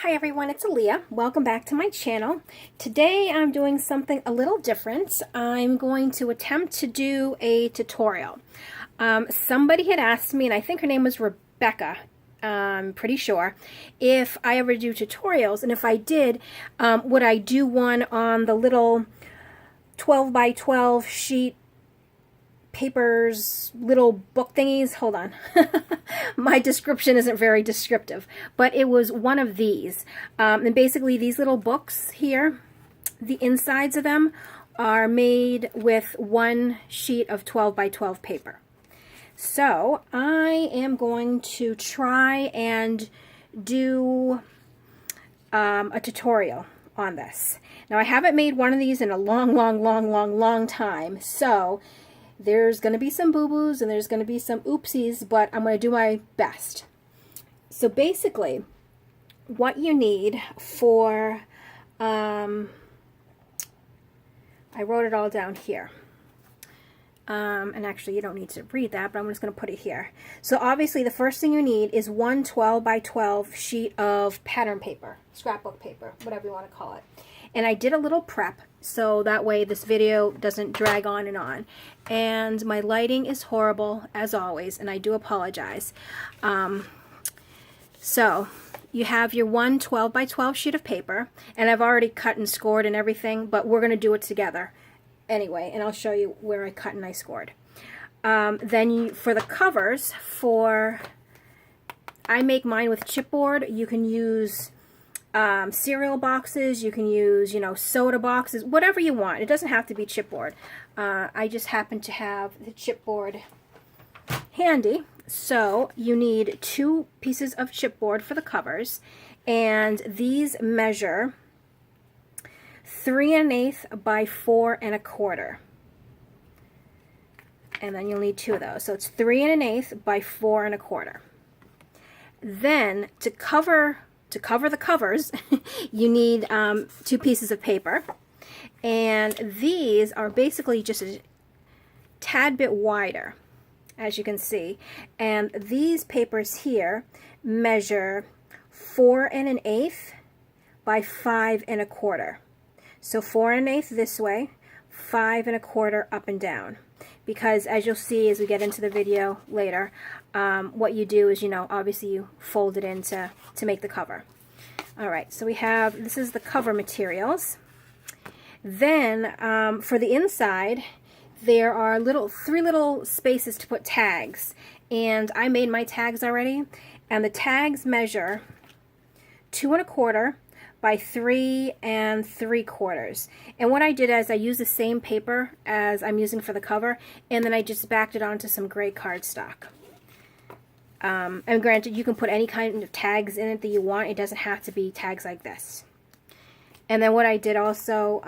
Hi everyone, it's Aaliyah. Welcome back to my channel. Today I'm doing something a little different. I'm going to attempt to do a tutorial. Somebody had asked me, and I think her name was Rebecca, I'm pretty sure, if I ever do tutorials, and if I did, would I do one on the little 12 by 12 sheet papers, little book thingies. Hold on. My description isn't very descriptive, but it was one of these. And basically these little books here, the insides of them are made with one sheet of 12 by 12 paper. So I am going to try and do a tutorial on this. Now I haven't made one of these in a long time, so there's going to be some boo-boos and there's going to be some oopsies, but I'm going to do my best. So basically, what you need for, I wrote it all down here. And actually you don't need to read that, but I'm just going to put it here. So obviously the first thing you need is one 12 by 12 sheet of pattern paper, scrapbook paper, whatever you want to call it. And I did a little prep so that way this video doesn't drag on and on. And my lighting is horrible as always, and I do apologize. So you have your one 12 by 12 sheet of paper, and I've already cut and scored and everything, but we're going to do it together anyway, and I'll show you where I cut and I scored. Then for the covers, I make mine with chipboard. You can use cereal boxes, you can use, soda boxes, whatever you want. It doesn't have to be chipboard. I just happen to have the chipboard handy. So you need 2 pieces of chipboard for the covers, and these measure 3 1/8 by 4 1/4. And then you'll need 2 of those. So it's 3 1/8 by 4 1/4. Then to cover the covers, you need 2 pieces of paper, and these are basically just a tad bit wider, as you can see, and these papers here measure 4 1/8 by 5 1/4. So 4 1/8 this way, 5 1/4 up and down. Because as you'll see as we get into the video later, what you do is, obviously you fold it in to make the cover. Alright, so this is the cover materials. Then for the inside, there are 3 little spaces to put tags. And I made my tags already. And the tags measure 2 1/4 by 3 3/4. And what I did is I used the same paper as I'm using for the cover, and then I just backed it onto some gray cardstock. And granted, you can put any kind of tags in it that you want. It doesn't have to be tags like this. And then what I did also,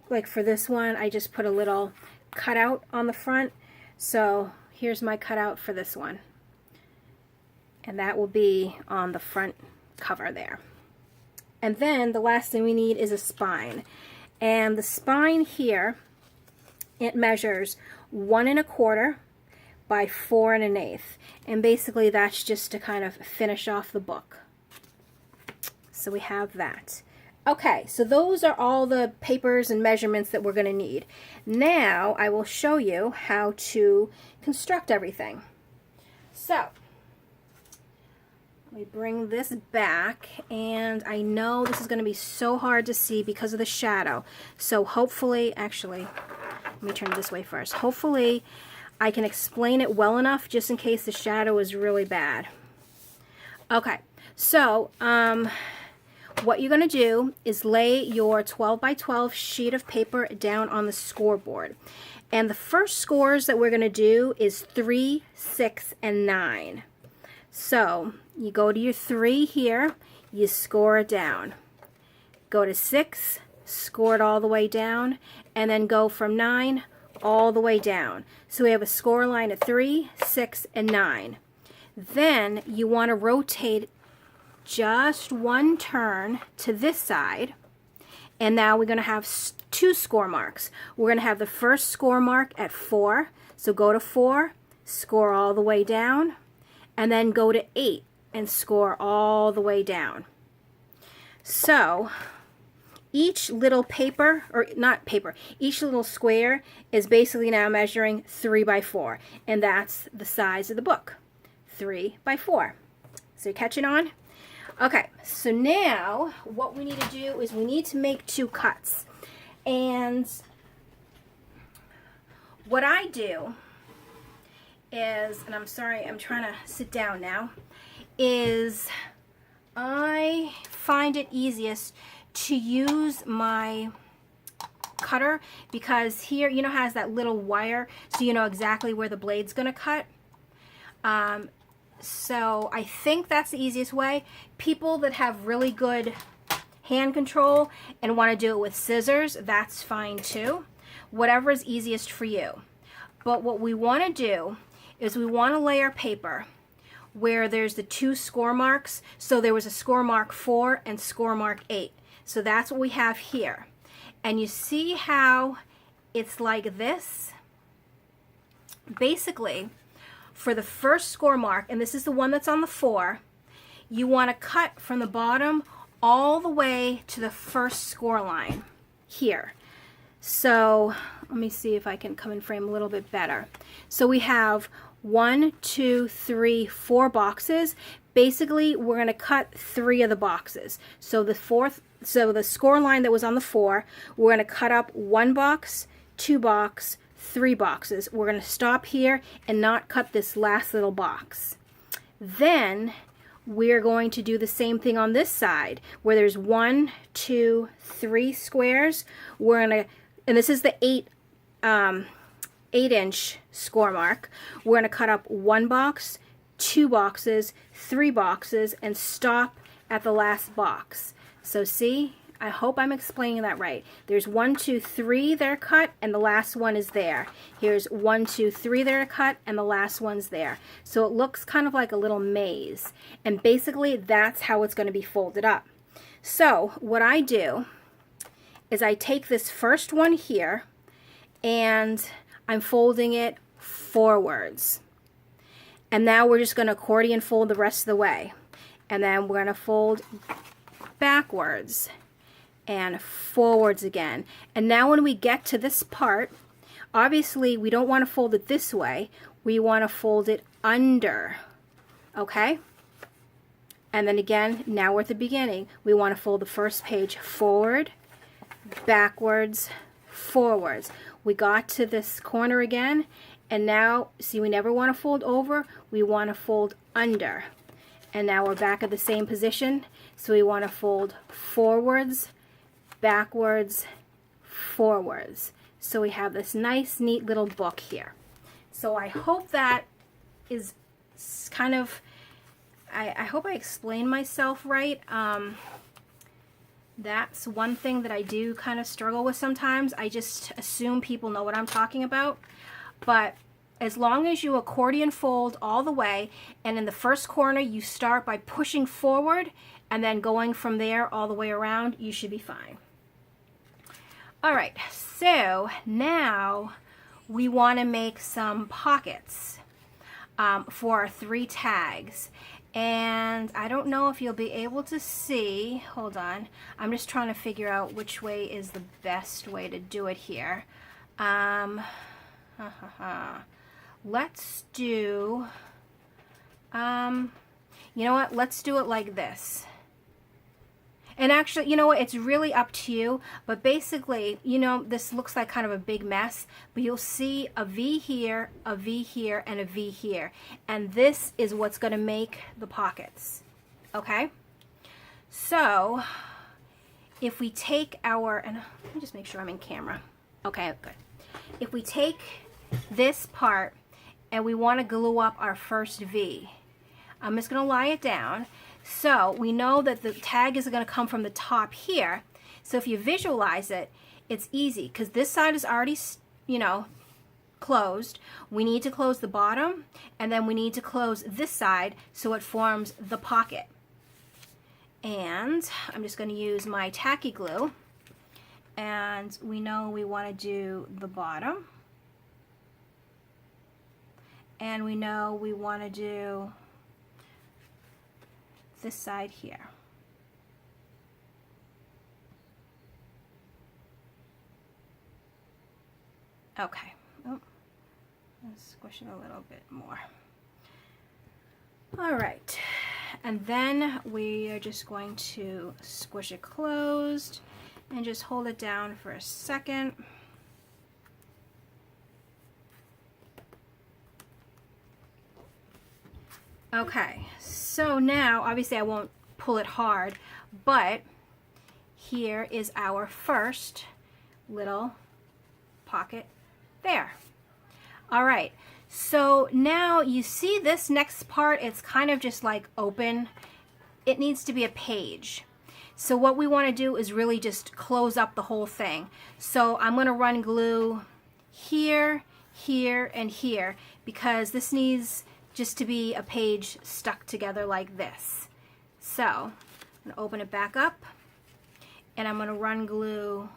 like for this one, I just put a little cutout on the front. So here's my cutout for this one. And that will be on the front cover there. And then the last thing we need is a spine. And the spine here, it measures 1 1/4 by 4 1/8. And basically that's just to kind of finish off the book. So we have that. Okay, so those are all the papers and measurements that we're going to need. Now I will show you how to construct everything. So let me bring this back, and I know this is going to be so hard to see because of the shadow. So hopefully, actually, let me turn it this way first. Hopefully I can explain it well enough just in case the shadow is really bad. Okay, so what you're going to do is lay your 12 by 12 sheet of paper down on the scoreboard. And the first scores that we're going to do is 3, 6, and 9. So you go to your 3 here, you score it down. Go to 6, score it all the way down, and then go from 9 all the way down. So we have a score line of 3, 6, and 9. Then you want to rotate just 1 turn to this side, and now we're going to have 2 score marks. We're going to have the first score mark at 4, so go to 4, score all the way down, and then go to 8 and score all the way down. So each little paper, or not paper, each little square is basically now measuring 3 by 4, and that's the size of the book, 3 by 4. So you're catching on? Okay, so now what we need to do is we need to make 2 cuts. And what I do is, and I'm sorry, I'm trying to sit down now, is I find it easiest to use my cutter, because here, you know, has that little wire, so you know exactly where the blade's gonna cut. So I think that's the easiest way. People that have really good hand control and want to do it with scissors, that's fine too. Whatever is easiest for you. But what we want to do is we want to lay our paper where there's the 2 score marks. So there was a score mark 4 and score mark 8. So that's what we have here. And you see how it's like this? Basically, for the first score mark, and this is the one that's on the 4, you want to cut from the bottom all the way to the first score line here. So let me see if I can come in frame a little bit better. So we have 1, 2, 3, 4 boxes. Basically, we're going to cut 3 of the boxes. So the score line that was on the 4, we're going to cut up 1 box, 2 box, 3 boxes. We're going to stop here and not cut this last little box. Then we're going to do the same thing on this side where there's 1, 2, 3 squares. We're going to, and this is the 8-inch score mark. We're going to cut up 1 box, 2 boxes, 3 boxes, and stop at the last box. So see, I hope I'm explaining that right. There's 1, 2, 3 that are cut, and the last one is there. Here's 1, 2, 3 that are cut, and the last one's there. So it looks kind of like a little maze. And basically, that's how it's going to be folded up. So what I do is I take this first one here, and I'm folding it forwards. And now we're just going to accordion fold the rest of the way. And then we're going to fold backwards and forwards again. And now when we get to this part, obviously we don't want to fold it this way. We want to fold it under. Okay? And then again, now we're at the beginning. We want to fold the first page forward, backwards, forwards. We got to this corner again, and now, see, we never want to fold over. We want to fold under. And now we're back at the same position. So we want to fold forwards, backwards, forwards. So we have this nice, neat little book here. So I hope that is kind of, I hope I explained myself right. That's one thing that I do kind of struggle with sometimes. I just assume people know what I'm talking about. But as long as you accordion fold all the way, and in the first corner you start by pushing forward and then going from there all the way around, you should be fine. All right, so now we want to make some pockets for our 3 tags. And I don't know if you'll be able to see. Hold on. I'm just trying to figure out which way is the best way to do it here. Let's do, you know what? Let's do it like this. And actually, you know what? It's really up to you. But basically, you know, this looks like kind of a big mess. But you'll see a V here, a V here, and a V here. And this is what's going to make the pockets. Okay? So, if we take our, and let me just make sure I'm in camera. Okay, good. If we take this part and we want to glue up our first V, I'm just going to lie it down. So we know that the tag is going to come from the top here. So if you visualize it, it's easy because this side is already, you know, closed. We need to close the bottom, and then we need to close this side so it forms the pocket. And I'm just going to use my tacky glue, and we know we want to do the bottom, and we know we want to do this side here. Okay. Oh, let's squish it a little bit more. All right. And then we are just going to squish it closed and just hold it down for a second. Okay, so now obviously I won't pull it hard, but here is our first little pocket there. All right, so now you see this next part, it's kind of just like open. It needs to be a page. So what we want to do is really just close up the whole thing. So I'm going to run glue here, here, and here because this needs just to be a page stuck together like this. So I'm going to open it back up and I'm going to run glue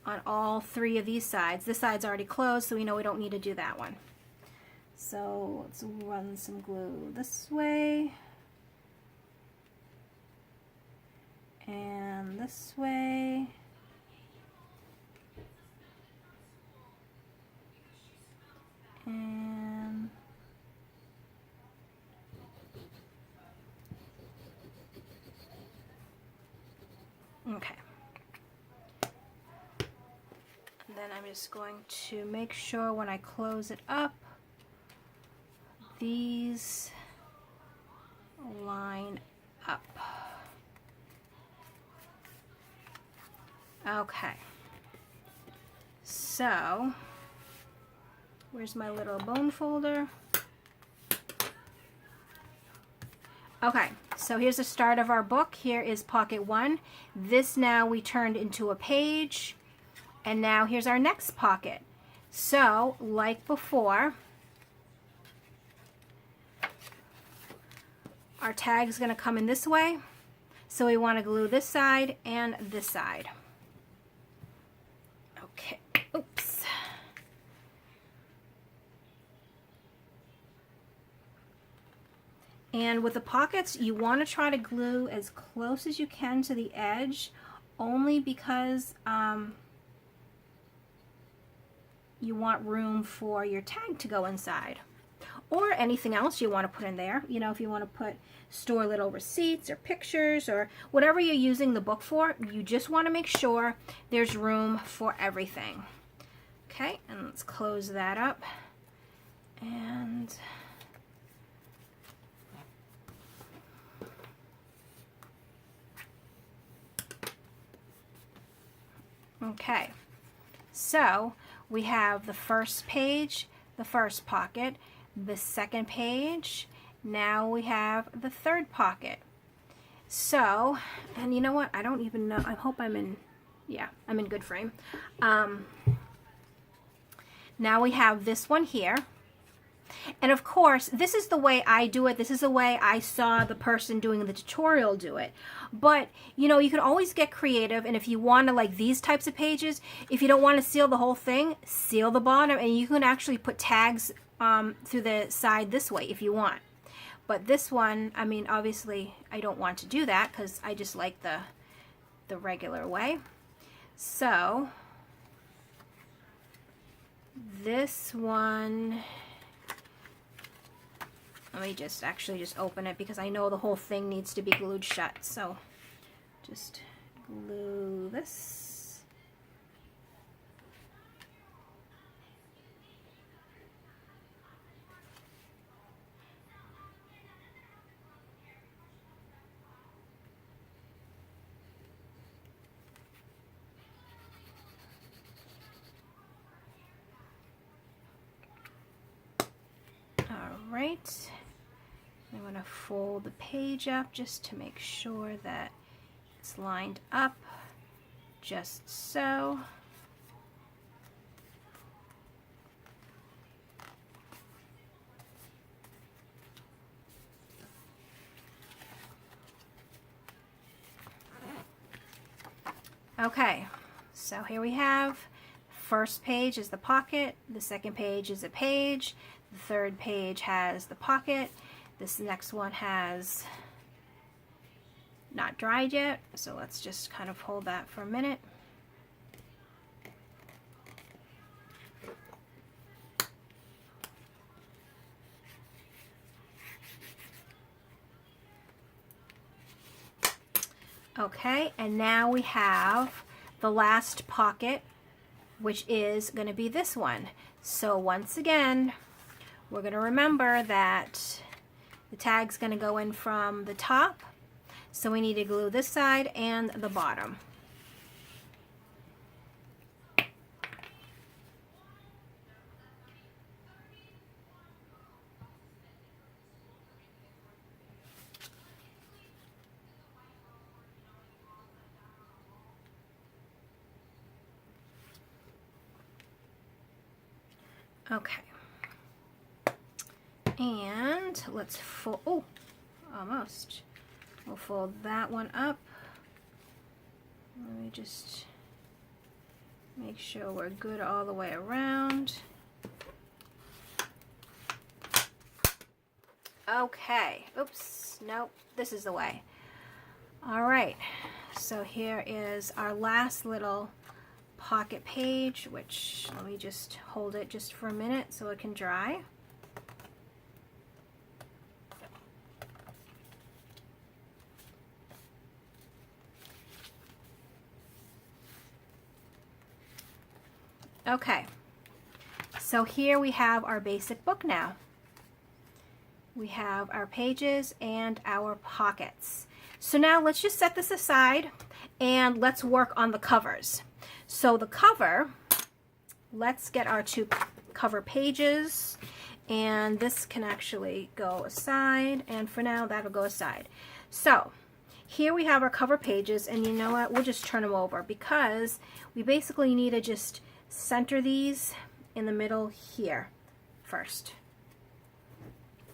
on all three of these sides. This side's already closed, so we know we don't need to do that one. So let's run some glue this way and this way. And okay. And then I'm just going to make sure when I close it up, these line up. Okay. So, where's my little bone folder? Okay, so here's the start of our book. Here is pocket 1. This now we turned into a page. And now here's our next pocket. So, like before, our tag is going to come in this way. So we want to glue this side and this side. Okay, oops. And with the pockets, you want to try to glue as close as you can to the edge, only because you want room for your tag to go inside. Or anything else you want to put in there. You know, if you want to put store little receipts or pictures or whatever you're using the book for, you just want to make sure there's room for everything. Okay, and let's close that up. And okay, so we have the first page, the first pocket, the second page, now we have the third pocket. So, and you know what, I don't even know, I hope I'm in, yeah, I'm in good frame. Now we have this one here. And of course, this is the way I do it. This is the way I saw the person doing the tutorial do it. But, you know, you can always get creative. And if you want to, like these types of pages, if you don't want to seal the whole thing, seal the bottom. And you can actually put tags through the side this way if you want. But this one, I mean, obviously, I don't want to do that because I just like the regular way. So, this one... Let me just open it because I know the whole thing needs to be glued shut. So just glue this. All right. I'm going to fold the page up just to make sure that it's lined up, just so. Okay, so here we have, first page is the pocket, the second page is a page, the third page has the pocket. This next one has not dried yet, so let's just kind of hold that for a minute. Okay, and now we have the last pocket, which is going to be this one. So once again, we're going to remember that the tag's going to go in from the top. So we need to glue this side and the bottom. Okay. And let's fold, oh, almost. We'll fold that one up. Let me just make sure we're good all the way around. Okay, oops, nope, this is the way. All right, so here is our last little pocket page, which let me just hold it just for a minute so it can dry. Okay, so here we have our basic book now. We have our pages and our pockets. So now let's just set this aside and let's work on the covers. So the cover, let's get our two cover pages, and this can actually go aside, and for now that'll go aside. So here we have our cover pages, and you know what, we'll just turn them over because we basically need to just center these in the middle here first.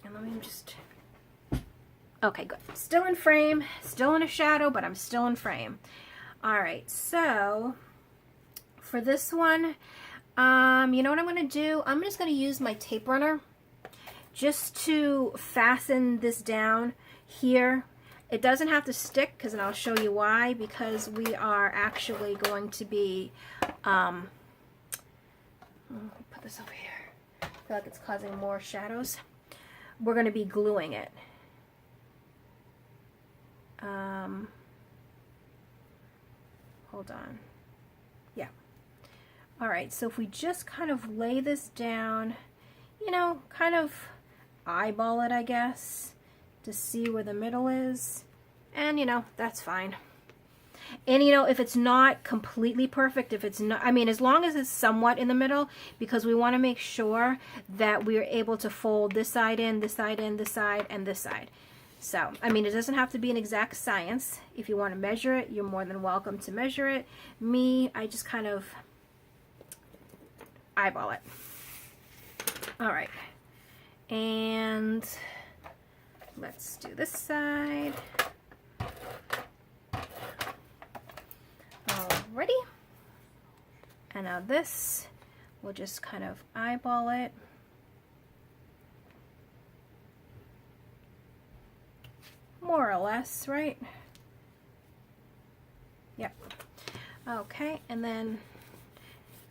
And let me just, okay, good. Still in frame, still in a shadow, but I'm still in frame. All right, so for this one, you know what I'm going to do? I'm just going to use my tape runner just to fasten this down here. It doesn't have to stick, because, and I'll show you why, because we are actually going to be, put this over here. I feel like it's causing more shadows. We're going to be gluing it. Hold on. Yeah. All right, so if we just kind of lay this down, you know, kind of eyeball it, I guess, to see where the middle is. And, you know, that's fine. And, you know, if it's not completely perfect, if it's not, I mean, as long as it's somewhat in the middle, because we want to make sure that we're able to fold this side in, this side in, this side, and this side. So, I mean, it doesn't have to be an exact science. If you want to measure it, you're more than welcome to measure it. Me, I just kind of eyeball it. All right. And let's do this side. Alrighty. And now this, we'll just kind of eyeball it. More or less, right? Yep. Okay, and then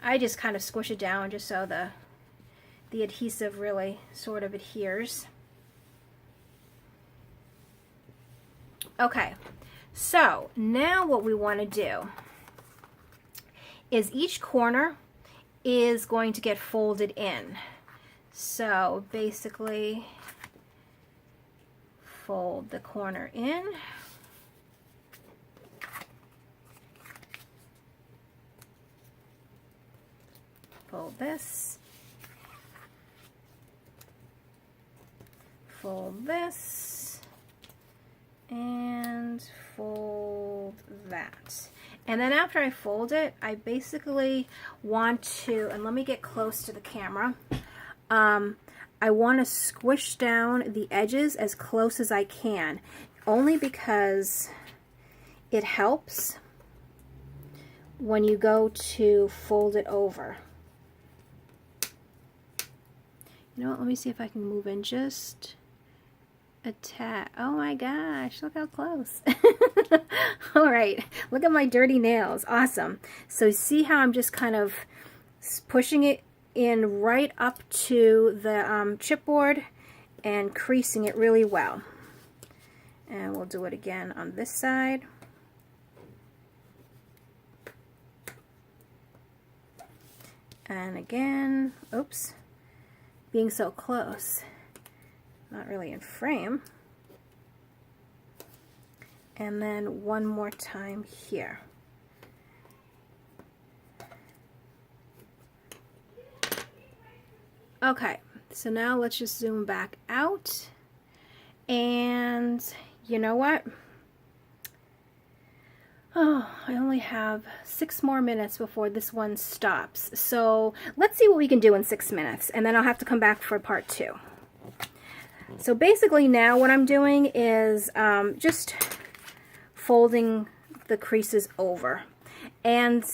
I just kind of squish it down just so the adhesive really sort of adheres. Okay, so now what we want to do is each corner is going to get folded in. So basically fold the corner in. Fold this. Fold this. And fold that. And then after I fold it, I basically want to, and let me get close to the camera, I want to squish down the edges as close as I can, only because it helps when you go to fold it over. You know what, let me see if I can move in just a tad. Oh my gosh, look how close. All right, look at my dirty nails. Awesome. So see how I'm just kind of pushing it in right up to the chipboard and creasing it really well. And we'll do it again on this side. And again, oops, being so close, not really in frame. And then one more time here. Okay, so now let's just zoom back out. And you know what? Oh, I only have 6 more minutes before this one stops. So let's see what we can do in 6 minutes, and then I'll have to come back for part 2. So basically now what I'm doing is just folding the creases over. And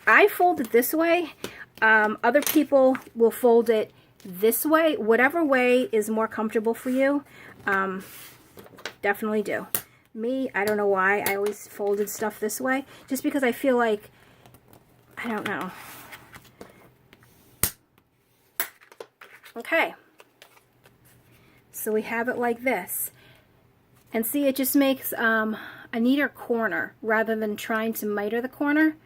I fold it this way. Other people will fold it this way. Whatever way is more comfortable for you, definitely do. Me, I don't know why I always folded stuff this way, just because I feel like, I don't know. Okay, so we have it like this, and see, it just makes a neater corner rather than trying to miter the corner.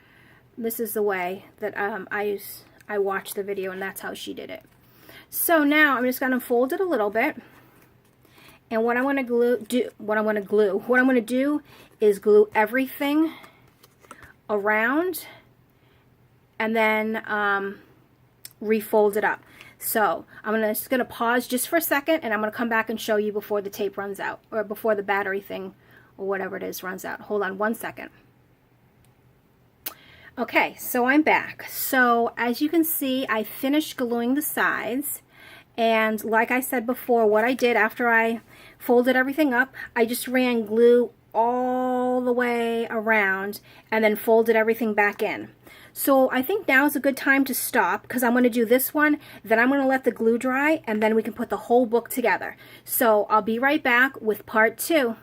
This is the way that I watched the video, and that's how she did it. So now I'm just going to fold it a little bit. And what I'm going to do is glue everything around and then refold it up. So I'm just going to pause just for a second, and I'm going to come back and show you before the tape runs out, or before the battery thing or whatever it is runs out. Hold on one second. Okay, so I'm back. So as you can see, I finished gluing the sides. And like I said before, what I did after I folded everything up, I just ran glue all the way around and then folded everything back in. So I think now is a good time to stop, because I'm going to do this one, then I'm going to let the glue dry, and then we can put the whole book together. So I'll be right back with part 2.